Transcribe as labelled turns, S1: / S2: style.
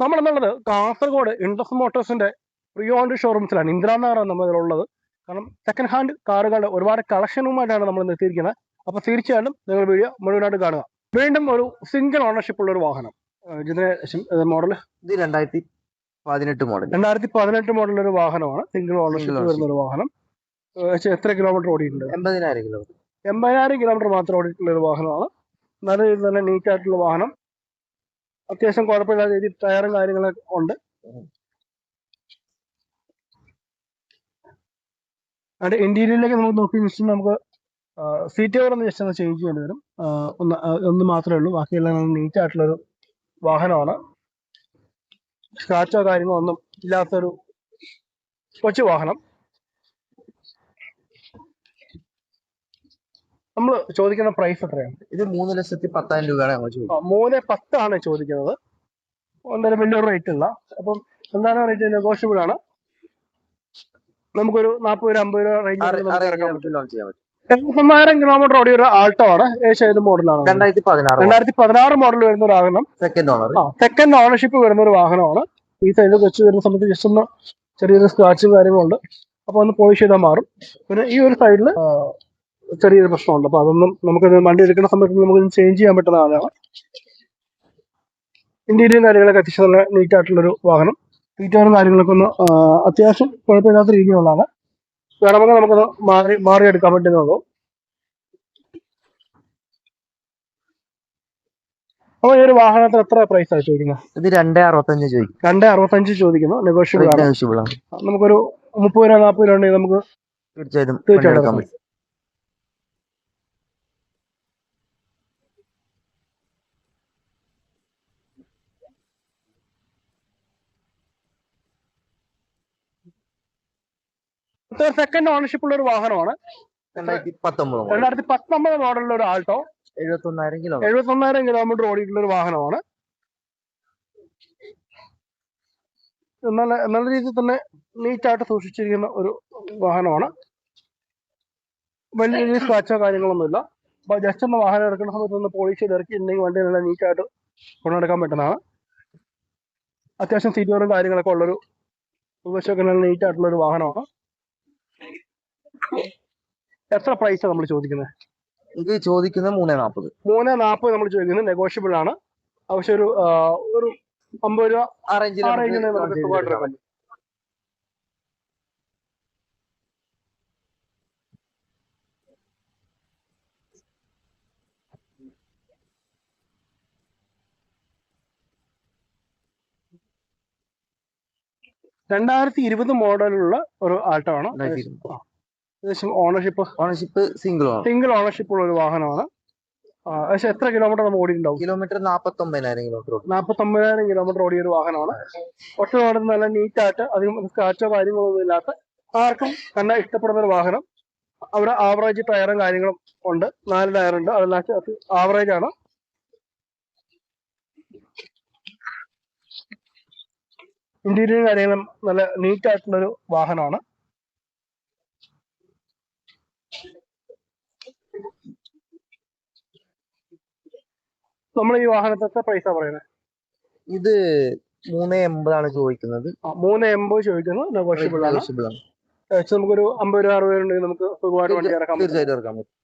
S1: നമ്മളെന്നുള്ളത് Kasaragod interest മോട്ടോഴ്സിന്റെ pre owned ഷോറൂംസിലാണ്. ഇന്ദിരാനഗറാണ് നമ്മളുള്ളത്. കാരണം second hand കാറുകളുടെ ഒരുപാട് കളക്ഷനുമായിട്ടാണ് നമ്മൾ എത്തിയിരിക്കുന്നത്. അപ്പൊ തീർച്ചയായിട്ടും നിങ്ങൾ വീഡിയോ മുഴുവനായിട്ട് കാണുക. വീണ്ടും ഒരു സിംഗിൾ ഓണർഷിപ്പ് ഉള്ള ഒരു വാഹനം. ഇതിന്റെ മോഡൽ
S2: 2018 മോഡൽ.
S1: 2018 മോഡൽ ഒരു വാഹനമാണ്. സിംഗിൾ ഓണർഷിപ്പ് വരുന്ന ഒരു വാഹനം. എത്ര കിലോമീറ്റർ ഓടിയിട്ടുണ്ട്?
S2: 80,000 കിലോമീറ്റർ.
S1: 80,000 കിലോമീറ്റർ മാത്രം ഓടിയിട്ടുള്ള ഒരു വാഹനമാണ്. നല്ല നീറ്റ് ആയിട്ടുള്ള വാഹനം. അത്യാവശ്യം കുഴപ്പമില്ലാത്ത രീതിയിൽ ടയറും കാര്യങ്ങളൊക്കെ ഉണ്ട്. അതിന്റെ ഇന്റീരിയറിലേക്ക് നമുക്ക് നോക്കി നമുക്ക് സീറ്റ് കവർ ഒന്ന് ജസ്റ്റ് ഒന്ന് ചേഞ്ച് ചെയ്യേണ്ടി വരും. ഒന്ന് മാത്രമേ ഉള്ളൂ. ബാക്കിയെല്ലാം നീറ്റ് ആയിട്ടുള്ളൊരു വാഹനമാണ്. സ്ക്രാച്ചോ കാര്യങ്ങളോ ഒന്നും ഇല്ലാത്തൊരു കൊച്ചു വാഹനം. നമ്മൾ ചോദിക്കുന്ന പ്രൈസ് എത്രയാണ്?
S2: ഇത് 3,10,000 രൂപയാണ്.
S1: 3,10 ആണ് ചോദിക്കുന്നത്. എന്തായാലും വലിയൊരു റേറ്റ് ഇല്ല. അപ്പം എന്താണ് റേറ്റ്? നെഗോഷ്യബിൾ ആണ്. നമുക്കൊരു 40-50 രൂപ റേഞ്ച് 79,000 കിലോമീറ്റർ ഓടിയ ഒരു ആൾട്ടോ ആണ്. ഏത് മോഡലാണ്? 2016 മോഡൽ വരുന്ന ഒരു വാഹനം. സെക്കൻഡ് ഓണർഷിപ്പ് വരുന്ന ഒരു വാഹനമാണ്. ഈ സൈഡിൽ വെച്ച് വരുന്ന സമയത്ത് ജസ്റ്റ് ഒന്ന് ചെറിയൊരു സ്ക്രാച്ചും കാര്യങ്ങളുണ്ട്. അപ്പൊ ഒന്ന് പോളിഷ് ചെയ്താൽ മാറും. പിന്നെ ഈ ഒരു സൈഡിൽ ചെറിയൊരു പ്രശ്നമുണ്ട്. അപ്പൊ അതൊന്നും നമുക്ക് വണ്ടി എടുക്കുന്ന സമയത്ത് നമുക്ക് ചേഞ്ച് ചെയ്യാൻ പറ്റുന്നതാണ്. ഇന്റീരിയർ കാര്യങ്ങളൊക്കെ അത്യാവശ്യം നല്ല നീറ്റ് ആയിട്ടുള്ളൊരു വാഹനം. ഫീച്ചറും കാര്യങ്ങളൊക്കെ ഒന്ന് അത്യാവശ്യം കുഴപ്പമില്ലാത്ത രീതിയിലുള്ളതാണ്. വേണമെങ്കിൽ നമുക്കത് മാറിയെടുക്കാൻ പറ്റുന്നതോ. അപ്പൊ ഈ ഒരു വാഹനത്തിന് എത്ര പ്രൈസ് ആണ് ചോദിക്കുന്നത്?
S2: ഇത് 2,65 ചോദിക്കും.
S1: 2,65 ചോദിക്കുന്നു. നെഗോഷ്യബിൾ ആണ്. നമുക്കൊരു 30 രൂപ 40 രൂപ ഉണ്ടെങ്കിൽ നമുക്ക് തീർച്ചയായിട്ടും. സെക്കൻഡ് ഓണർഷിപ്പ് ഉള്ള ഒരു വാഹനമാണ്. 2019 മോഡലിലുള്ള ഒരു ആൾട്ടോ. 71,000 കിലോമീറ്റർ ഓടിയിട്ടുള്ള ഒരു വാഹനമാണ്. നല്ല രീതിയിൽ തന്നെ നീറ്റായിട്ട് സൂക്ഷിച്ചിരിക്കുന്ന ഒരു വാഹനമാണ്. വലിയ രീതിയിൽ സ്ക്രാച്ചോ കാര്യങ്ങളൊന്നുമില്ല. അപ്പൊ ജസ്റ്റ് ഒന്ന് വാഹനം ഇറക്കുന്ന സമയത്ത് ഒന്ന് പോളിഷ് ചെയ്ത് ഇറക്കിയിട്ടുണ്ടെങ്കിൽ വണ്ടി നല്ല നീറ്റായിട്ട് കൊണ്ടുനടക്കാൻ പറ്റുന്നതാണ്. അത്യാവശ്യം സീറ്റുകളും കാര്യങ്ങളൊക്കെ ഉള്ളൊരു ഉൾവശമൊക്കെ നല്ല നീറ്റ് ആയിട്ടുള്ള ഒരു വാഹനമാണ്. എത്ര പ്രൈസ് നമ്മൾ ചോദിക്കുന്നത്?
S2: ഇത് ചോദിക്കുന്നത് 3,40.
S1: 3,40 നമ്മൾ ചോദിക്കുന്നത്. നെഗോഷ്യബിൾ ആണ്. ആവശ്യം ഒരു 50 രൂപ
S2: ആ റേഞ്ചിൽ
S1: നമുക്ക് സുഖമായിട്ട്. 2020 മോഡലുള്ള ഒരു ആൾട്ടോ ആണ്. ഓണർഷിപ്പ് സിംഗിൾ ഓണർഷിപ്പ് ഉള്ള ഒരു വാഹനമാണ്. പക്ഷെ എത്ര കിലോമീറ്റർ നമ്മൾ ഓടിയിട്ടുണ്ടാവും?
S2: Kilometre 49,000 kilometre.
S1: 49,000 കിലോമീറ്റർ ഓടിയ ഒരു വാഹനമാണ്. ഒറ്റ ഓടുന്ന നല്ല നീറ്റായിട്ട് അധികം സ്ക്രാച്ചോ കാര്യങ്ങളൊന്നും ഇല്ലാത്ത ആർക്കും കണ്ടാൽ ഇഷ്ടപ്പെടുന്ന ഒരു വാഹനം. അവിടെ ആവറേജ് ടയറും കാര്യങ്ങളും ഉണ്ട്. 4 ടയറുണ്ട്. അതെല്ലാം ആവറേജ് ആണ്. ഇന്റീരിയർ കാര്യങ്ങളും നല്ല നീറ്റ് ആയിട്ടുള്ളൊരു വാഹനമാണ്. നമ്മൾ ഈ വാഹനത്തെ പൈസ പറയുന്നത്?
S2: ഇത് 3,80 ചോദിക്കുന്നത്.
S1: 3,80 ചോദിക്കുന്നത്. നെഗോഷ്യബിൾ ആണ്. നമുക്കൊരു 50 രൂപ 60 രൂപ ഉണ്ടെങ്കിൽ നമുക്ക് സുഖമായിട്ട് വണ്ടി ഇറക്കാൻ പറ്റും.